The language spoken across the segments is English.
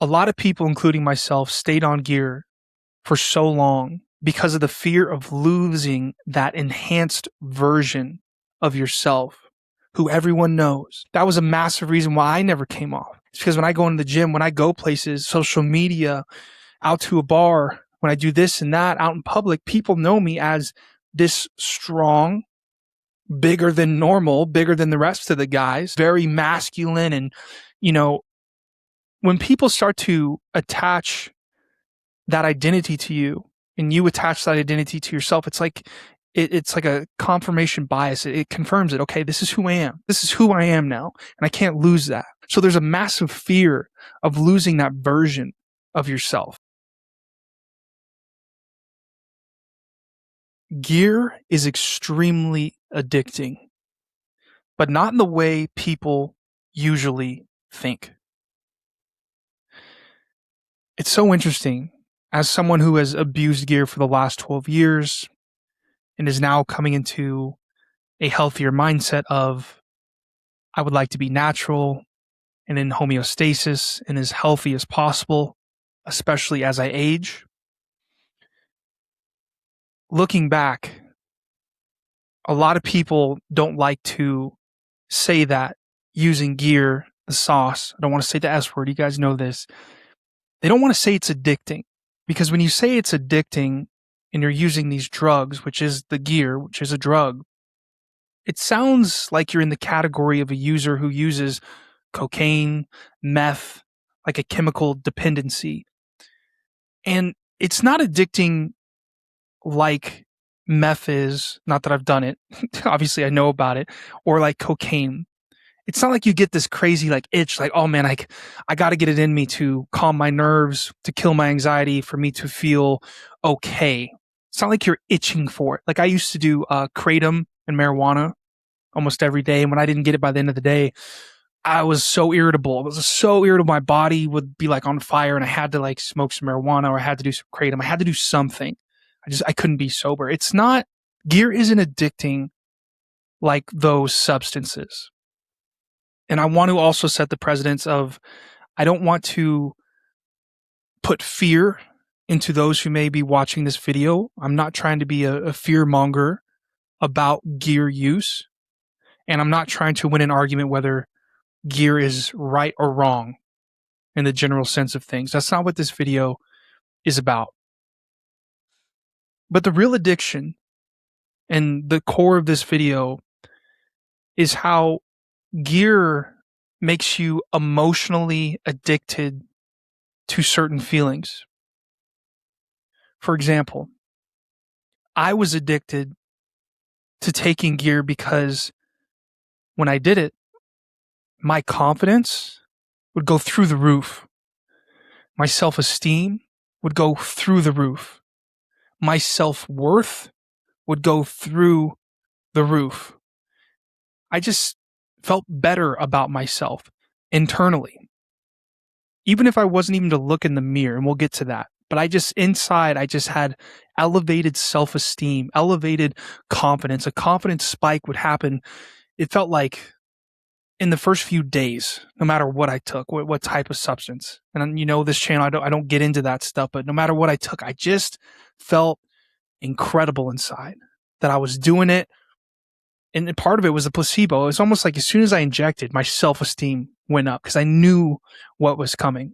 A lot of people, including myself, stayed on gear for so long because of the fear of losing that enhanced version of yourself who everyone knows. That was a massive reason why I never came off. It's because when I go into the gym, when I go places, social media, out to a bar, when I do this and that out in public, people know me as this strong, bigger than normal, bigger than the rest of the guys, very masculine. And, you know, when people start to attach that identity to you and you attach that identity to yourself, it's like it's like a confirmation bias. It confirms it. Okay, this is who I am. This is who I am now, and I can't lose that. So there's a massive fear of losing that version of yourself. Gear is extremely addicting, but not in the way people usually think. It's so interesting. As someone who has abused gear for the last 12 years and is now coming into a healthier mindset of, I would like to be natural and in homeostasis and as healthy as possible, especially as I age. Looking back, a lot of people don't like to say that using gear, the sauce, I don't want to say the S word, you guys know this. They don't want to say it's addicting, because when you say it's addicting and you're using these drugs, which is the gear, which is a drug, it sounds like you're in the category of a user who uses cocaine, meth, like a chemical dependency. And it's not addicting like meth is, not that I've done it. Obviously I know about it, or like cocaine. It's not like you get this crazy like itch, like, oh man, I got to get it in me to calm my nerves, to kill my anxiety, for me to feel okay. It's not like you're itching for it. Like I used to do kratom and marijuana almost every day. And when I didn't get it by the end of the day, I was so irritable. It was so irritable. My body would be like on fire and I had to like smoke some marijuana or I had to do some kratom. I had to do something. I couldn't be sober. It's not, gear isn't addicting like those substances. And I want to also set the precedence of, I don't want to put fear into those who may be watching this video. I'm not trying to be a fear monger about gear use. And I'm not trying to win an argument whether gear is right or wrong in the general sense of things. That's not what this video is about. But the real addiction and the core of this video is how gear makes you emotionally addicted to certain feelings. For example, I was addicted to taking gear because when I did it, my confidence would go through the roof. My self-esteem would go through the roof. My self-worth would go through the roof. I just felt better about myself internally. Even if I wasn't even to look in the mirror, and we'll get to that. But inside, I just had elevated self-esteem, elevated confidence. A confidence spike would happen. It felt like in the first few days, no matter what I took, what type of substance. And you know, this channel, I don't get into that stuff, but no matter what I took, I just felt incredible inside that I was doing it. And part of it was a placebo. It was almost like as soon as I injected, my self-esteem went up because I knew what was coming.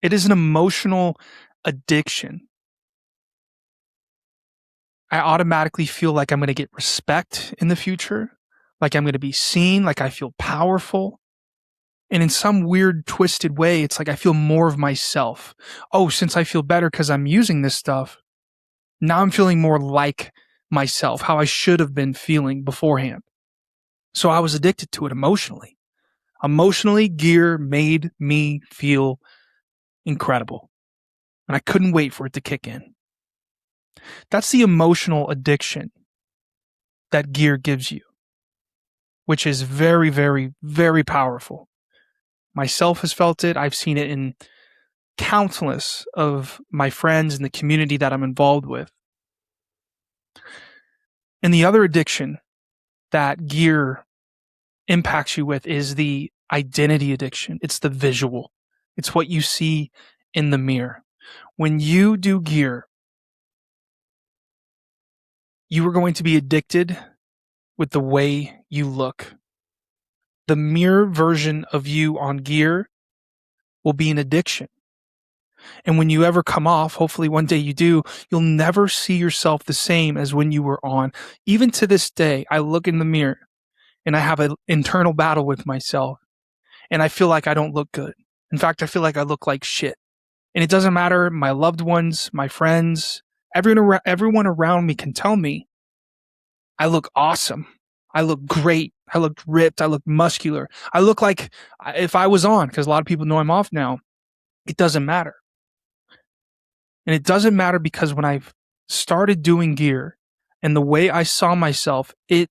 It is an emotional addiction. I automatically feel like I'm going to get respect in the future, like I'm going to be seen, like I feel powerful. And in some weird, twisted way, it's like I feel more of myself. Oh, since I feel better because I'm using this stuff, now I'm feeling more like myself, how I should have been feeling beforehand. So I was addicted to it emotionally. Emotionally, gear made me feel incredible. And I couldn't wait for it to kick in. That's the emotional addiction that gear gives you, which is very, very, very powerful. Myself has felt it. I've seen it in countless of my friends in the community that I'm involved with. And the other addiction that gear impacts you with is the identity addiction. It's the visual. It's what you see in the mirror. When you do gear, you are going to be addicted with the way you look. The mirror version of you on gear will be an addiction. And when you ever come off, hopefully one day you do, you'll never see yourself the same as when you were on. Even to this day, I look in the mirror and I have an internal battle with myself and I feel like I don't look good. In fact, I feel like I look like shit. And it doesn't matter, my loved ones, my friends, everyone around me can tell me I look awesome. I look great. I look ripped. I look muscular. I look like if I was on, because a lot of people know I'm off now. It doesn't matter. And it doesn't matter because when I've started doing gear and the way I saw myself, it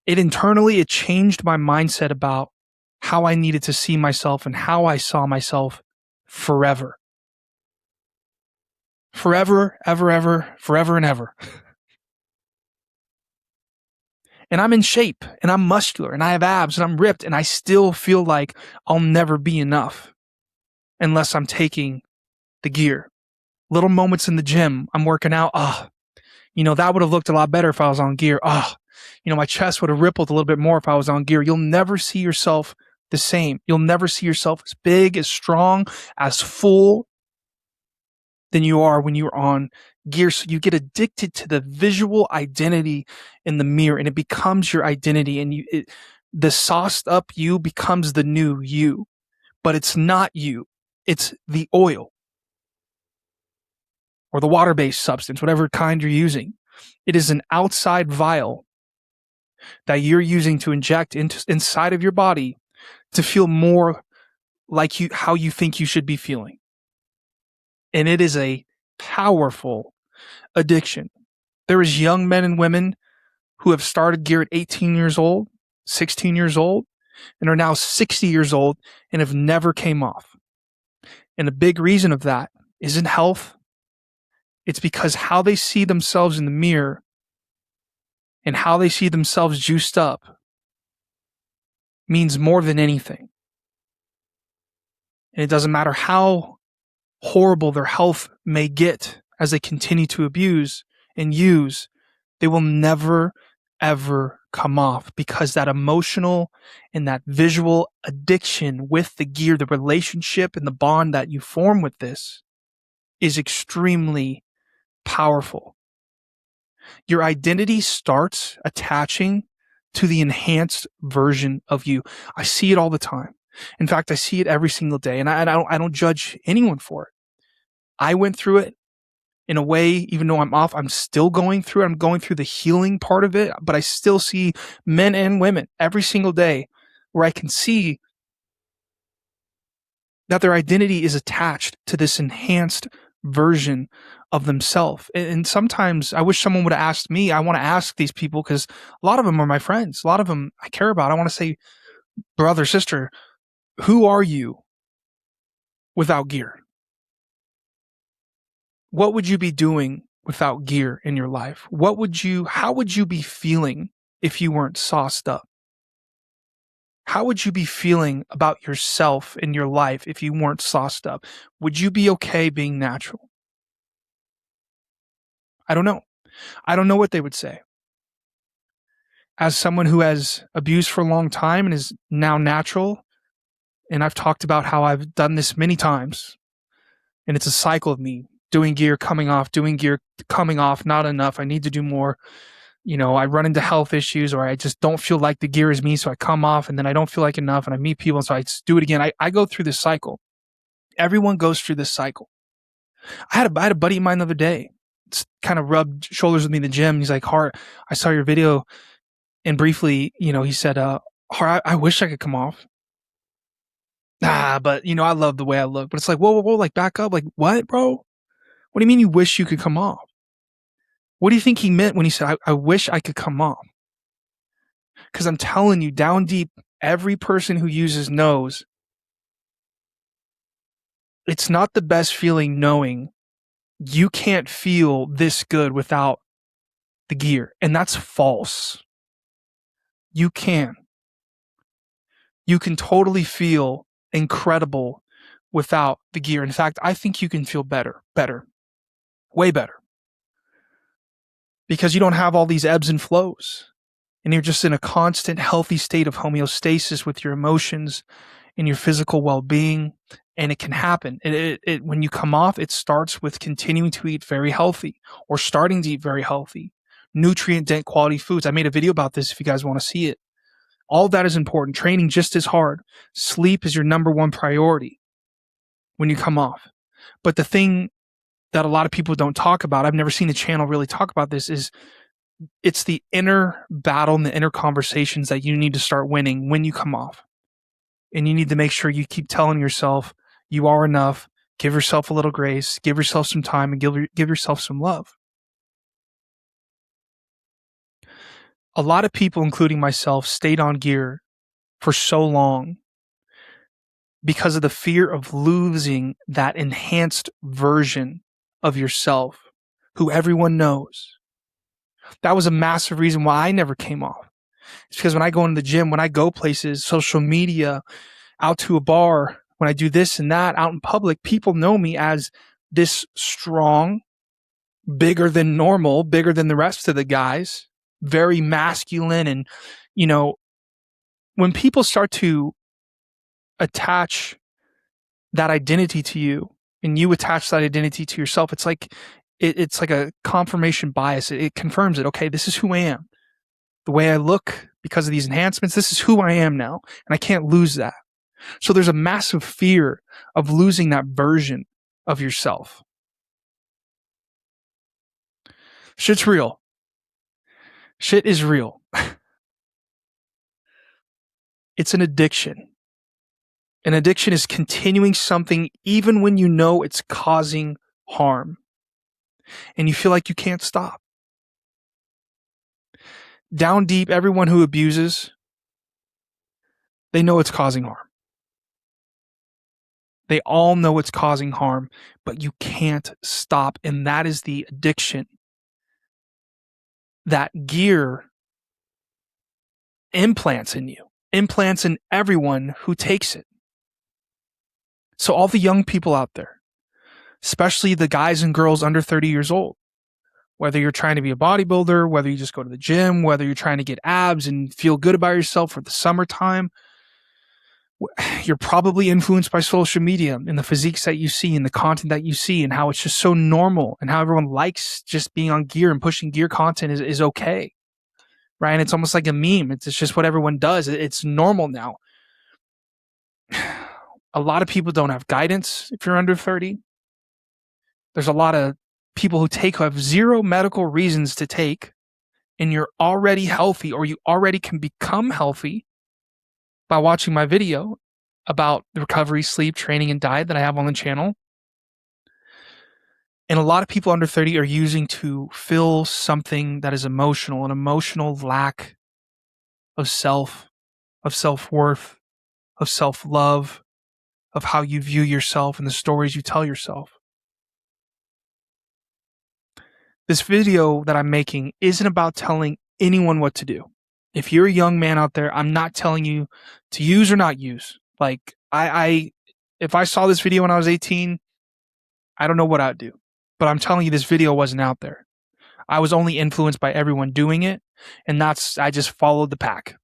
internally, it changed my mindset about how I needed to see myself and how I saw myself forever. Forever, ever, forever and ever. And I'm in shape and I'm muscular and I have abs and I'm ripped and I still feel like I'll never be enough unless I'm taking the gear. Little moments in the gym, I'm working out. That would have looked a lot better if I was on gear. My chest would have rippled a little bit more if I was on gear. You'll never see yourself the same. You'll never see yourself as big, as strong, as full than you are when you're on gear. So you get addicted to the visual identity in the mirror and it becomes your identity, and the sauced up you becomes the new you, but it's not you. It's the oil or the water-based substance, whatever kind you're using. It is an outside vial that you're using to inject inside of your body to feel more like how you think you should be feeling. And it is a powerful addiction. There is young men and women who have started gear at 18 years old, 16 years old, and are now 60 years old and have never came off. And a big reason of that isn't health. It's because how they see themselves in the mirror and how they see themselves juiced up means more than anything. And it doesn't matter how horrible their health may get as they continue to abuse and use, they will never, ever come off, because that emotional and that visual addiction with the gear, the relationship and the bond that you form with this is extremely powerful. Your identity starts attaching to the enhanced version of you. I see it all the time. In fact, I see it every single day, and I don't judge anyone for it. I went through it in a way, even though I'm off, I'm still going through it. I'm going through the healing part of it, but I still see men and women every single day where I can see that their identity is attached to this enhanced version of themselves. And sometimes I wish someone would have asked me. I want to ask these people because a lot of them are my friends. A lot of them I care about. I want to say, brother, sister, who are you without gear? What would you be doing without gear in your life? How would you be feeling if you weren't sauced up? How would you be feeling about yourself in your life if you weren't sauced up? Would you be okay being natural? I don't know. I don't know what they would say. As someone who has abused for a long time and is now natural, and I've talked about how I've done this many times, and it's a cycle of me doing gear, coming off, not enough. I need to do more. I run into health issues, or I just don't feel like the gear is me. So I come off and then I don't feel like enough and I meet people. And so I just do it again. I go through this cycle. Everyone goes through this cycle. I had a buddy of mine the other day, kind of rubbed shoulders with me in the gym. He's like, Hart, I saw your video. And briefly, he said, Hart, I wish I could come off. But I love the way I look. But it's like, whoa, like back up. Like, what, bro? What do you mean you wish you could come off? What do you think he meant when he said, I wish I could come off? Because I'm telling you, down deep, every person who uses knows it's not the best feeling knowing you can't feel this good without the gear. And that's false. You can. You can totally feel incredible without the gear. In fact, I think you can feel better, way better, because you don't have all these ebbs and flows. And you're just in a constant healthy state of homeostasis with your emotions and your physical well-being. And it can happen. When you come off, it starts with continuing to eat very healthy or starting to eat very healthy, nutrient-dense quality foods. I made a video about this if you guys want to see it. All that is important. Training just as hard. Sleep is your number one priority when you come off. But the thing that a lot of people don't talk about, I've never seen the channel really talk about this, is it's the inner battle and the inner conversations that you need to start winning when you come off. And you need to make sure you keep telling yourself you are enough, give yourself a little grace, give yourself some time, and give yourself some love. A lot of people, including myself, stayed on gear for so long because of the fear of losing that enhanced version of yourself who everyone knows. That was a massive reason why I never came off. It's because when I go into the gym, when I go places, social media, out to a bar, when I do this and that out in public, people know me as this strong, bigger than normal, bigger than the rest of the guys, very masculine. And, when people start to attach that identity to you and you attach that identity to yourself, it's like a confirmation bias. It confirms it. Okay, this is who I am. The way I look because of these enhancements, this is who I am now. And I can't lose that. So there's a massive fear of losing that version of yourself. Shit's real. Shit is real. It's an addiction. An addiction is continuing something even when you know it's causing harm. And you feel like you can't stop. Down deep, everyone who abuses, they know it's causing harm. They all know it's causing harm, but you can't stop. And that is the addiction. That gear implants in you, implants in everyone who takes it. So all the young people out there, especially the guys and girls under 30 years old, whether you're trying to be a bodybuilder, whether you just go to the gym, whether you're trying to get abs and feel good about yourself for the summertime, you're probably influenced by social media and the physiques that you see and the content that you see and how it's just so normal and how everyone likes just being on gear and pushing gear content is okay. Right? And it's almost like a meme. It's just what everyone does. It's normal now. A lot of people don't have guidance if you're under 30. There's a lot of people who have zero medical reasons to take, and you're already healthy or you already can become healthy by watching my video about the recovery, sleep, training, and diet that I have on the channel. And a lot of people under 30 are using to fill something that is emotional, an emotional lack of self-worth, of self-love, of how you view yourself and the stories you tell yourself. This video that I'm making isn't about telling anyone what to do. If you're a young man out there, I'm not telling you to use or not use. Like, if I saw this video when I was 18, I don't know what I'd do. But I'm telling you, this video wasn't out there. I was only influenced by everyone doing it, and I just followed the pack.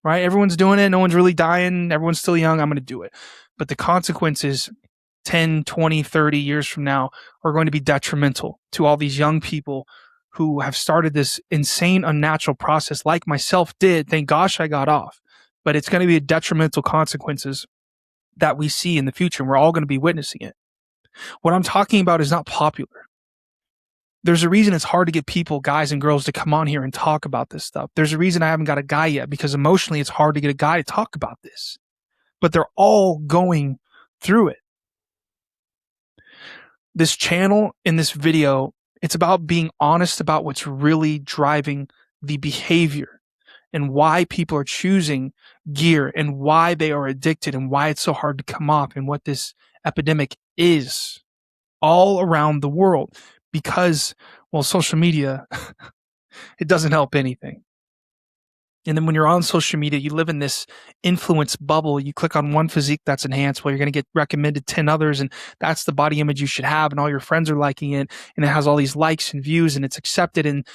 Right? Everyone's doing it. No one's really dying. Everyone's still young. I'm going to do it. But the consequences 10, 20, 30 years from now are going to be detrimental to all these young people who have started this insane, unnatural process like myself did. Thank gosh I got off. But it's going to be detrimental consequences that we see in the future, and we're all going to be witnessing it. What I'm talking about is not popular. There's a reason it's hard to get people, guys and girls, to come on here and talk about this stuff. There's a reason I haven't got a guy yet, because emotionally it's hard to get a guy to talk about this. But they're all going through it. This channel in this video, it's about being honest about what's really driving the behavior and why people are choosing gear and why they are addicted and why it's so hard to come off and what this epidemic is all around the world. Because, well, social media, it doesn't help anything. And then when you're on social media, you live in this influence bubble. You click on one physique that's enhanced, well, you're going to get recommended 10 others, and that's the body image you should have. And all your friends are liking it, and it has all these likes and views, and it's accepted. And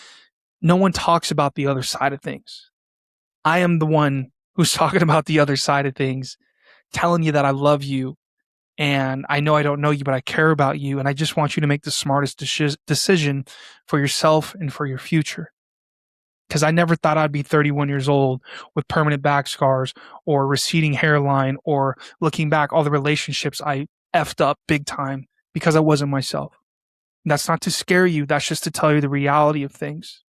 no one talks about the other side of things. I am the one who's talking about the other side of things, telling you that I love you. And I know I don't know you, but I care about you. And I just want you to make the smartest decision for yourself and for your future. Because I never thought I'd be 31 years old with permanent back scars or receding hairline or looking back, all the relationships I effed up big time because I wasn't myself. And that's not to scare you. That's just to tell you the reality of things.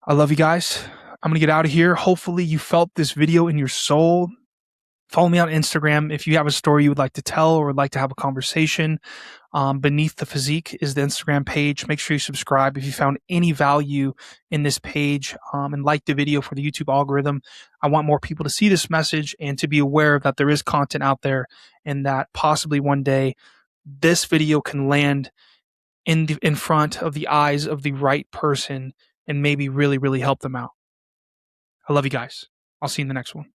I love you guys. I'm going to get out of here. Hopefully you felt this video in your soul. Follow me on Instagram if you have a story you would like to tell or would like to have a conversation. Beneath the Physique is the Instagram page. Make sure you subscribe if you found any value in this page, and like the video for the YouTube algorithm. I want more people to see this message and to be aware that there is content out there, and that possibly one day this video can land in front of the eyes of the right person and maybe really, really help them out. I love you guys. I'll see you in the next one.